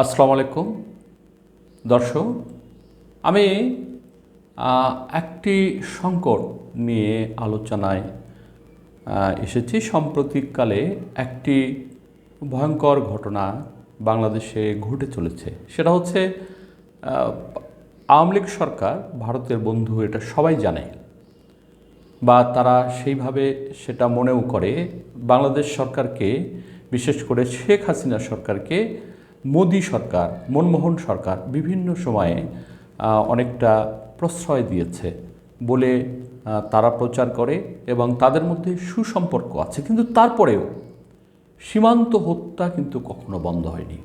আসসালামু আলাইকুম দর্শক, আমি একটি সংকট নিয়ে আলোচনায় এসেছি। সাম্প্রতিককালে একটি ভয়ঙ্কর ঘটনা বাংলাদেশে ঘটে চলেছে। সেটা হচ্ছে আওয়ামী লীগ সরকার ভারতের বন্ধু, এটা সবাই জানে, বা তারা সেইভাবে সেটা মনেও করে। বাংলাদেশ সরকারকে, বিশেষ করে শেখ হাসিনা সরকারকে মোদি সরকার, মনমোহন সরকার বিভিন্ন সময়ে অনেকটা প্রশ্রয় দিয়েছে বলে তারা প্রচার করে এবং তাদের মধ্যে সুসম্পর্ক আছে। কিন্তু তারপরেও সীমান্ত হত্যা কিন্তু কখনো বন্ধ হয়নি।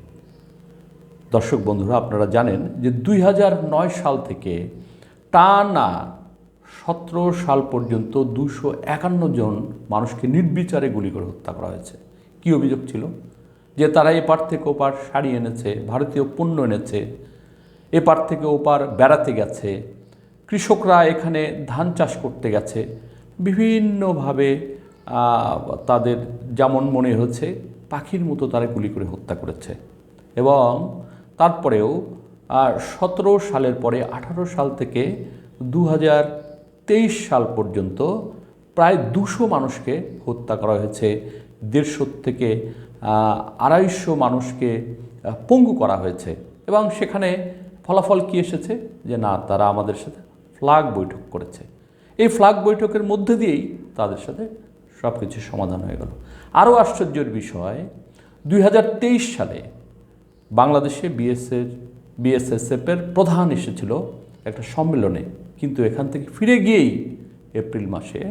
দর্শক বন্ধুরা, আপনারা জানেন যে 2009 সাল থেকে টানা 17 সাল পর্যন্ত 251 জন মানুষকে নির্বিচারে গুলি করে হত্যা করা হয়েছে। কী অভিযোগ ছিল? যে তারা এপার থেকে ওপার শাড়ি এনেছে, ভারতীয় পণ্য এনেছে, এপার থেকে ওপার বেড়াতে গেছে, কৃষকরা এখানে ধান চাষ করতে গেছে, বিভিন্নভাবে তাদের যেমন মনে হচ্ছে পাখির মতো তারা গুলি করে হত্যা করেছে। এবং তারপরেও 17 সালের পরে 18 সাল থেকে 2023 সাল পর্যন্ত প্রায় 200 মানুষকে হত্যা করা হয়েছে, 150 থেকে 250 মানুষকে পঙ্গু করা হয়েছে। এবং সেখানে ফলাফল কী এসেছে? যে না, তারা আমাদের সাথে ফ্ল্যাগ বৈঠক করেছে। এই ফ্ল্যাগ বৈঠকের মধ্যে দিয়েই তাদের সাথে সব কিছু সমাধান হয়ে গেল। আরও আশ্চর্যের বিষয়, 2023 সালে বাংলাদেশে বিএসএসএফের প্রধান এসেছিল একটা সম্মেলনে, কিন্তু এখান থেকে ফিরে গিয়েই এপ্রিল মাসে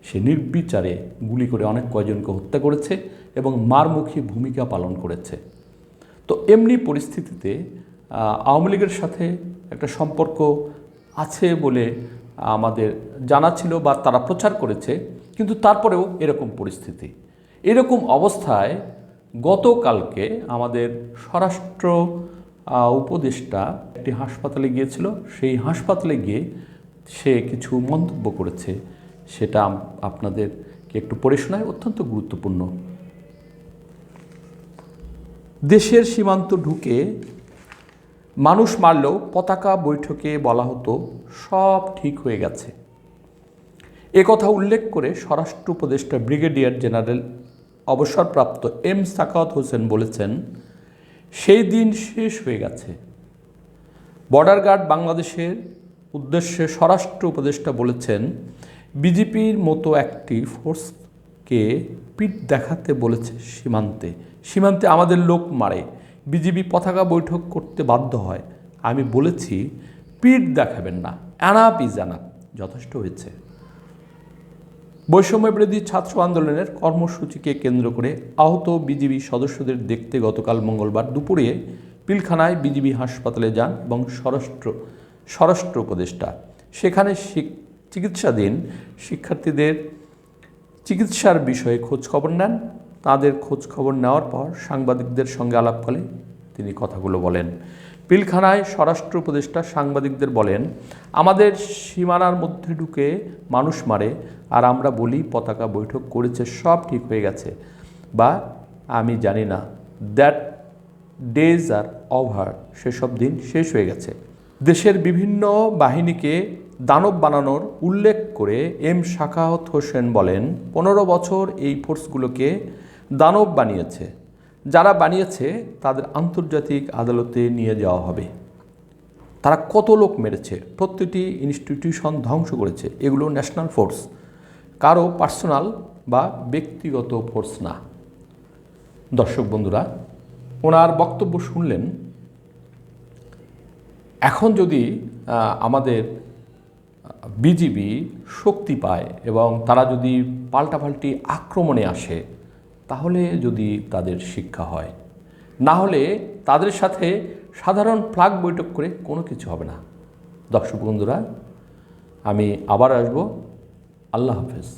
সে নির্বিচারে গুলি করে অনেক কয়জনকে হত্যা করেছে এবং মারমুখী ভূমিকা পালন করেছে। তো এমনি পরিস্থিতিতে আওয়ামী লীগের সাথে একটা সম্পর্ক আছে বলে আমাদের জানা ছিল বা তারা প্রচার করেছে, কিন্তু তারপরেও এরকম পরিস্থিতি। এরকম অবস্থায় গতকালকে আমাদের স্বরাষ্ট্র উপদেষ্টা একটি হাসপাতালে গিয়েছিল। সেই হাসপাতালে গিয়ে সে কিছু মন্তব্য করেছে, সেটা আপনাদেরকে একটু পড়ে শোনাই, অত্যন্ত গুরুত্বপূর্ণ। দেশের সীমান্ত ঢুকে মানুষ মারলেও পতাকা বৈঠকে বলা হতো সব ঠিক হয়ে গেছে। একথা উল্লেখ করে স্বরাষ্ট্র উপদেষ্টা ব্রিগেডিয়ার জেনারেল অবসরপ্রাপ্ত এম সাখাওয়াত হোসেন বলেছেন, সেই দিন শেষ হয়ে গেছে। বর্ডার গার্ড বাংলাদেশের উদ্দেশ্যে স্বরাষ্ট্র উপদেষ্টা বলেছেন, বিজেপির মতো একটি ফোর্সকে পিঠ দেখাতে বলেছে সীমান্তে আমাদের লোক মারে, বিজেপি পতাকা বৈঠক করতে বাধ্য হয়। আমি বলেছি পিঠ দেখাবেন না, অ্যানাপ ইজ অ্যানাপ, যথেষ্ট হয়েছে। বৈষম্য বিরোধী ছাত্র আন্দোলনের কর্মসূচিকে কেন্দ্র করে আহত বিজিবি সদস্যদের দেখতে গতকাল মঙ্গলবার দুপুরে পিলখানায় বিজিবি হাসপাতালে যান এবং স্বরাষ্ট্র উপদেষ্টা সেখানে চিকিৎসাধীন শিক্ষার্থীদের চিকিৎসার বিষয়ে খোঁজখবর নেন। তাদের খোঁজখবর নেওয়ার পর সাংবাদিকদের সঙ্গে আলাপকালে তিনি কথাগুলো বলেন। পিলখানায় স্বরাষ্ট্র উপদেষ্টা সাংবাদিকদের বলেন, আমাদের সীমানার মধ্যে ঢুকে মানুষ মারে আর আমরা বলি পতাকা বৈঠক করেছে, সব ঠিক হয়ে গেছে, বা আমি জানি না, দ্যাট ডেজ আর ওভার, সেসব দিন শেষ হয়ে গেছে। দেশের বিভিন্ন বাহিনীকে দানব বানানোর উল্লেখ করে এম সাখাওয়াত হোসেন বলেন, 15 বছর এই ফোর্সগুলোকে দানব বানিয়েছে। যারা বানিয়েছে তাদের আন্তর্জাতিক আদালতে নিয়ে যাওয়া হবে। তারা কত লোক মেরেছে, প্রত্যেকটি ইনস্টিটিউশন ধ্বংস করেছে। এগুলো ন্যাশনাল ফোর্স, কারো পার্সোনাল বা ব্যক্তিগত ফোর্স না। দর্শক বন্ধুরা, ওনার বক্তব্য শুনলেন। এখন যদি আমাদের বিজিবি শক্তি পায় এবং তারা যদি পাল্টাপাল্টি আক্রমণে আসে, তাহলে যদি তাদের শিক্ষা হয়, না হলে তাদের সাথে সাধারণ ফ্ল্যাগ বৈঠক করে কোনো কিছু হবে না। দর্শক বন্ধুরা, আমি আবার আসবো। আল্লাহ হাফেজ।